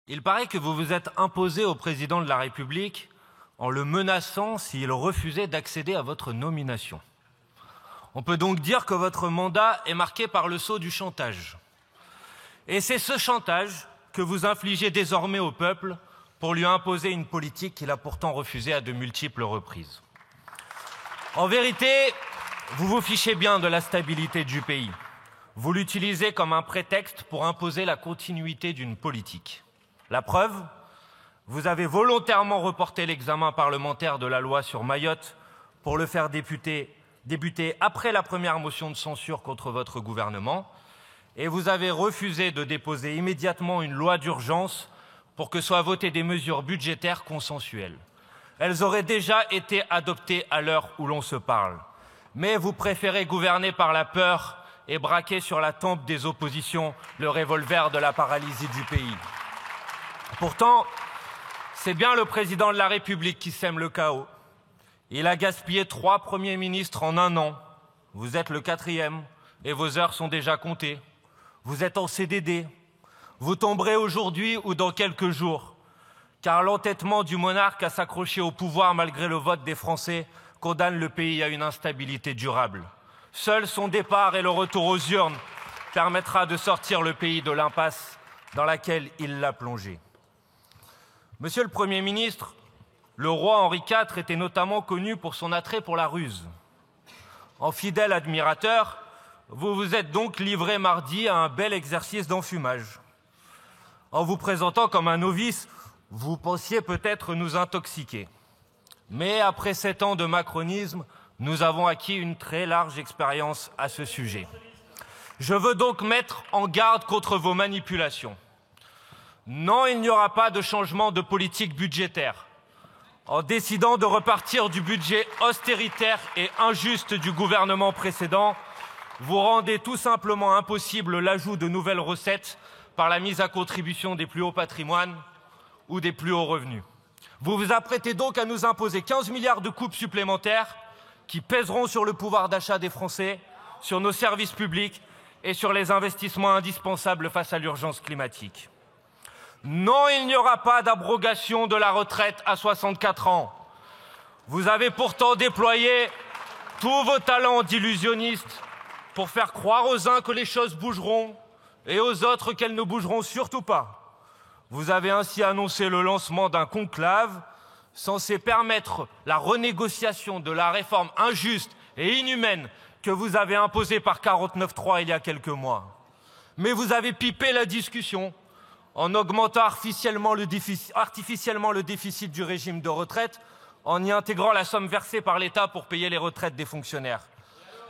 Il paraît que vous vous êtes imposé au président de la République en le menaçant s'il refusait d'accéder à votre nomination. On peut donc dire que votre mandat est marqué par le sceau du chantage. Et c'est ce chantage que vous infligez désormais au peuple pour lui imposer une politique qu'il a pourtant refusée à de multiples reprises. En vérité, vous vous fichez bien de la stabilité du pays. Vous l'utilisez comme un prétexte pour imposer la continuité d'une politique. La preuve, vous avez volontairement reporté l'examen parlementaire de la loi sur Mayotte pour le faire débuter après la première motion de censure contre votre gouvernement, et vous avez refusé de déposer immédiatement une loi d'urgence pour que soient votées des mesures budgétaires consensuelles. Elles auraient déjà été adoptées à l'heure où l'on se parle. Mais vous préférez gouverner par la peur et braquer sur la tempe des oppositions le revolver de la paralysie du pays. Pourtant, c'est bien le président de la République qui sème le chaos. Il a gaspillé 3 premiers ministres en 1 an. Vous êtes le 4e et vos heures sont déjà comptées. Vous êtes en CDD. Vous tomberez aujourd'hui ou dans quelques jours, car l'entêtement du monarque à s'accrocher au pouvoir malgré le vote des Français condamne le pays à une instabilité durable. Seul son départ et le retour aux urnes permettra de sortir le pays de l'impasse dans laquelle il l'a plongé. Monsieur le Premier ministre, le roi Henri IV était notamment connu pour son attrait pour la ruse. En fidèle admirateur, vous vous êtes donc livré mardi à un bel exercice d'enfumage. En vous présentant comme un novice, vous pensiez peut-être nous intoxiquer. Mais après 7 ans de macronisme, nous avons acquis une très large expérience à ce sujet. Je veux donc mettre en garde contre vos manipulations. Non, il n'y aura pas de changement de politique budgétaire. En décidant de repartir du budget austéritaire et injuste du gouvernement précédent, vous rendez tout simplement impossible l'ajout de nouvelles recettes par la mise à contribution des plus hauts patrimoines ou des plus hauts revenus. Vous vous apprêtez donc à nous imposer 15 milliards de coupes supplémentaires qui pèseront sur le pouvoir d'achat des Français, sur nos services publics et sur les investissements indispensables face à l'urgence climatique. Non, il n'y aura pas d'abrogation de la retraite à 64 ans. Vous avez pourtant déployé tous vos talents d'illusionniste pour faire croire aux uns que les choses bougeront et aux autres qu'elles ne bougeront surtout pas. Vous avez ainsi annoncé le lancement d'un conclave censé permettre la renégociation de la réforme injuste et inhumaine que vous avez imposée par 49.3 il y a quelques mois. Mais vous avez pipé la discussion en augmentant artificiellement le déficit du régime de retraite, en y intégrant la somme versée par l'État pour payer les retraites des fonctionnaires.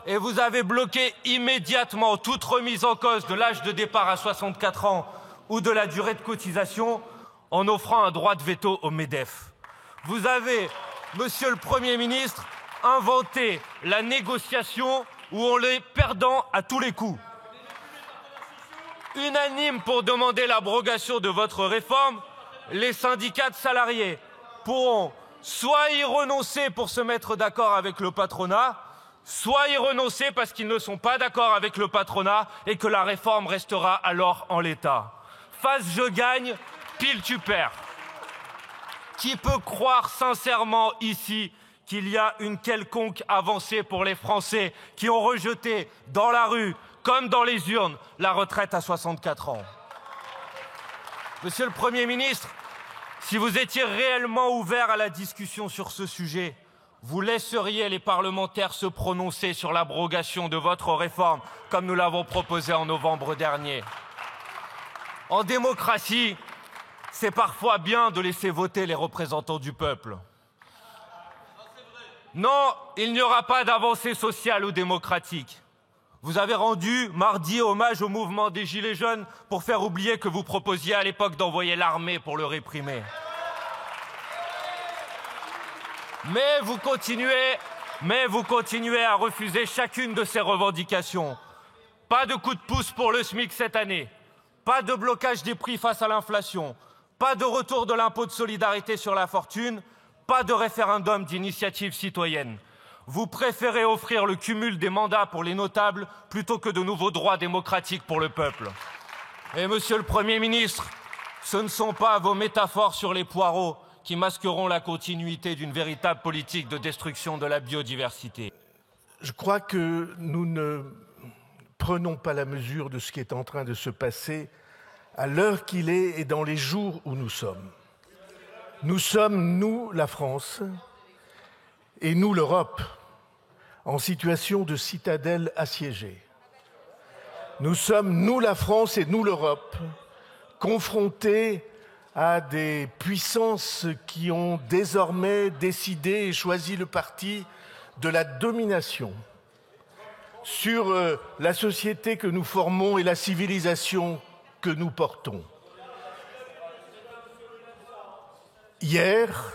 Et vous avez bloqué immédiatement toute remise en cause de l'âge de départ à 64 ans ou de la durée de cotisation en offrant un droit de veto au MEDEF. Vous avez, Monsieur le Premier ministre, inventé la négociation où on est perdant à tous les coups. Unanimes pour demander l'abrogation de votre réforme, les syndicats de salariés pourront soit y renoncer pour se mettre d'accord avec le patronat, soit y renoncer parce qu'ils ne sont pas d'accord avec le patronat et que la réforme restera alors en l'état. Face je gagne, pile tu perds. Qui peut croire sincèrement ici qu'il y a une quelconque avancée pour les Français qui ont rejeté dans la rue comme dans les urnes, la retraite à 64 ans. Monsieur le Premier ministre, si vous étiez réellement ouvert à la discussion sur ce sujet, vous laisseriez les parlementaires se prononcer sur l'abrogation de votre réforme, comme nous l'avons proposé en novembre dernier. En démocratie, c'est parfois bien de laisser voter les représentants du peuple. Non, il n'y aura pas d'avancée sociale ou démocratique. Vous avez rendu mardi hommage au mouvement des Gilets jaunes pour faire oublier que vous proposiez à l'époque d'envoyer l'armée pour le réprimer. Mais vous continuez à refuser chacune de ces revendications. Pas de coup de pouce pour le SMIC cette année, pas de blocage des prix face à l'inflation, pas de retour de l'impôt de solidarité sur la fortune, pas de référendum d'initiative citoyenne. Vous préférez offrir le cumul des mandats pour les notables plutôt que de nouveaux droits démocratiques pour le peuple. Et Monsieur le Premier ministre, Ce ne sont pas vos métaphores sur les poireaux qui masqueront la continuité d'une véritable politique de destruction de la biodiversité. Je crois que nous ne prenons pas la mesure de ce qui est en train de se passer à l'heure qu'il est et dans les jours où nous sommes. Nous sommes, nous, la France, et nous, l'Europe, en situation de citadelle assiégée. Nous sommes, nous, la France et nous, l'Europe, confrontés à des puissances qui ont désormais décidé et choisi le parti de la domination sur la société que nous formons et la civilisation que nous portons. Hier,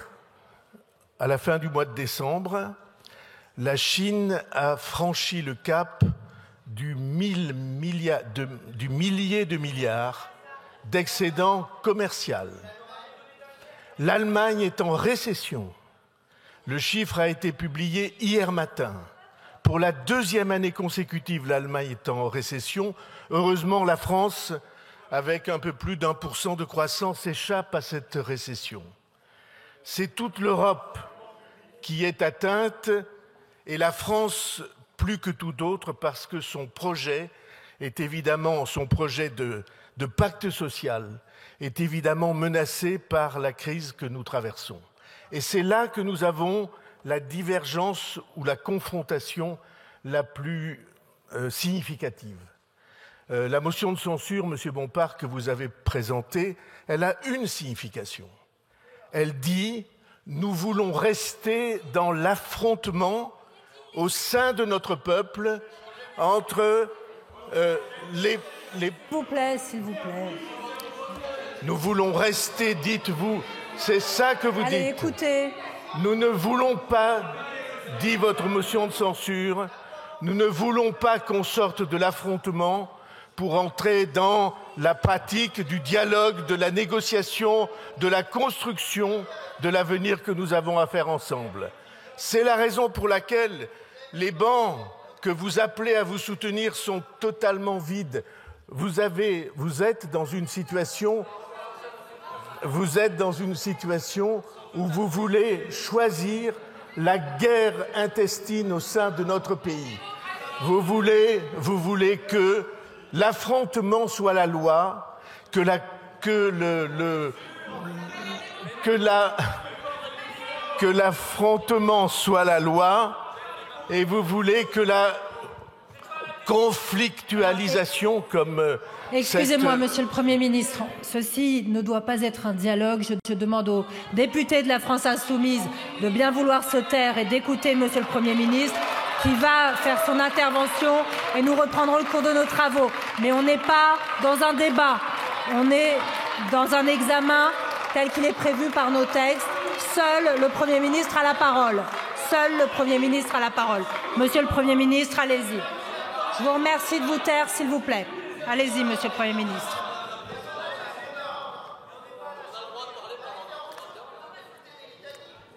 à la fin du mois de décembre, la Chine a franchi le cap du millier de milliards d'excédent commercial. L'Allemagne est en récession. Le chiffre a été publié hier matin. Pour la deuxième année consécutive, l'Allemagne est en récession. Heureusement, la France, avec un peu plus d'1% de croissance, échappe à cette récession. C'est toute l'Europe qui est atteinte et la France plus que tout autre parce que son projet est évidemment, son projet de pacte social est évidemment menacé par la crise que nous traversons. Et c'est là que nous avons la divergence ou la confrontation la plus significative. La motion de censure, M. Bompard, que vous avez présentée, elle a une signification. Elle dit « Nous voulons rester dans l'affrontement au sein de notre peuple entre les... S'il vous plaît, s'il vous plaît. Nous voulons rester, dites-vous, c'est ça que vous Allez, dites. Écoutez. Nous ne voulons pas, dit votre motion de censure, nous ne voulons pas qu'on sorte de l'affrontement pour entrer dans la pratique du dialogue, de la négociation, de la construction de l'avenir que nous avons à faire ensemble. C'est la raison pour laquelle les bancs que vous appelez à vous soutenir sont totalement vides. Vous êtes dans une situation où vous voulez choisir la guerre intestine au sein de notre pays. Vous voulez que l'affrontement soit la loi, que l'affrontement soit la loi, et vous voulez que la conflictualisation comme... Excusez-moi, Monsieur le Premier ministre, ceci ne doit pas être un dialogue. Je demande aux députés de la France Insoumise de bien vouloir se taire et d'écouter Monsieur le Premier ministre qui va faire son intervention et nous reprendrons le cours de nos travaux. Mais on n'est pas dans un débat, on est dans un examen tel qu'il est prévu par nos textes. Seul le Premier ministre a la parole. Seul le Premier ministre a la parole. Monsieur le Premier ministre, allez-y. Je vous remercie de vous taire, s'il vous plaît. Allez-y, Monsieur le Premier ministre.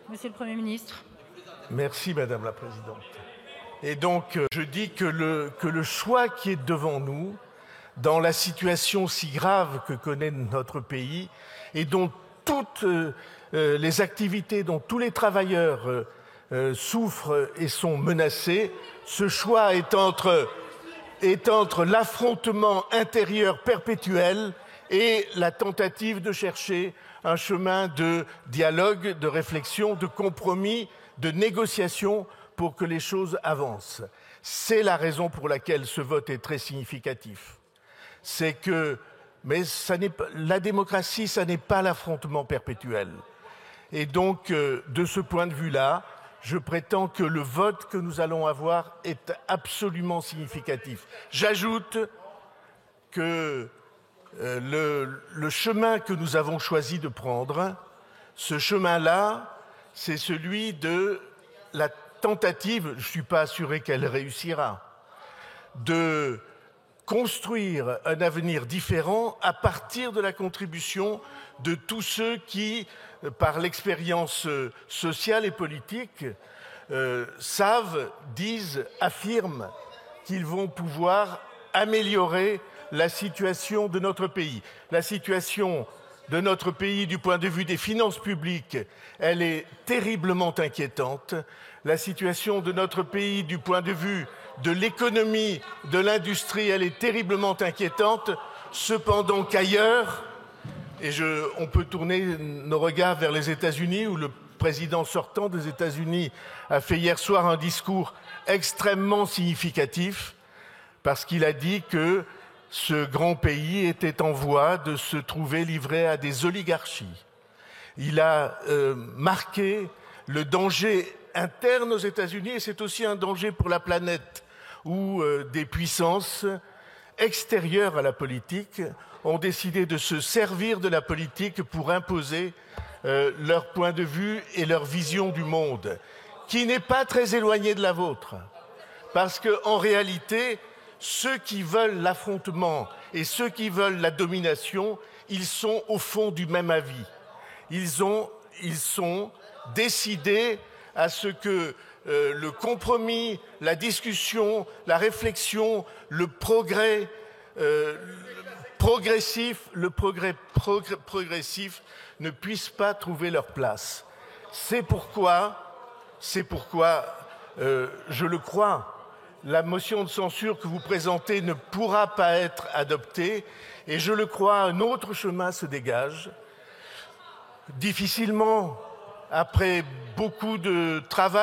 Monsieur le Premier ministre. Merci, Madame la Présidente. Et donc, je dis que le choix qui est devant nous, dans la situation si grave que connaît notre pays, et dont toutes les activités, dont tous les travailleurs souffrent et sont menacés, ce choix est entre l'affrontement intérieur perpétuel et la tentative de chercher un chemin de dialogue, de réflexion, de compromis, de négociation pour que les choses avancent. C'est la raison pour laquelle ce vote est très significatif. Mais la démocratie, ça n'est pas l'affrontement perpétuel. Et donc, de ce point de vue-là, je prétends que le vote que nous allons avoir est absolument significatif. J'ajoute que le chemin que nous avons choisi de prendre, ce chemin-là, c'est celui de la tentative, je ne suis pas assuré qu'elle réussira, de construire un avenir différent à partir de la contribution de tous ceux qui, par l'expérience sociale et politique, savent, disent, affirment qu'ils vont pouvoir améliorer la situation de notre pays, la situation de notre pays du point de vue des finances publiques, elle est terriblement inquiétante. La situation de notre pays du point de vue de l'économie, de l'industrie, elle est terriblement inquiétante. Cependant qu'ailleurs, et on peut tourner nos regards vers les États-Unis, où le président sortant des États-Unis a fait hier soir un discours extrêmement significatif, parce qu'il a dit que ce grand pays était en voie de se trouver livré à des oligarchies. Il a marqué le danger interne aux États-Unis, et c'est aussi un danger pour la planète, où des puissances extérieures à la politique ont décidé de se servir de la politique pour imposer leur point de vue et leur vision du monde, qui n'est pas très éloignée de la vôtre. Parce qu'en réalité, ceux qui veulent l'affrontement et ceux qui veulent la domination, ils sont au fond du même avis. Ils sont décidés à ce que le compromis, la discussion, la réflexion, le progrès progressif ne puissent pas trouver leur place. C'est pourquoi, je le crois, la motion de censure que vous présentez ne pourra pas être adoptée, et je le crois, un autre chemin se dégage. Difficilement, après beaucoup de travail,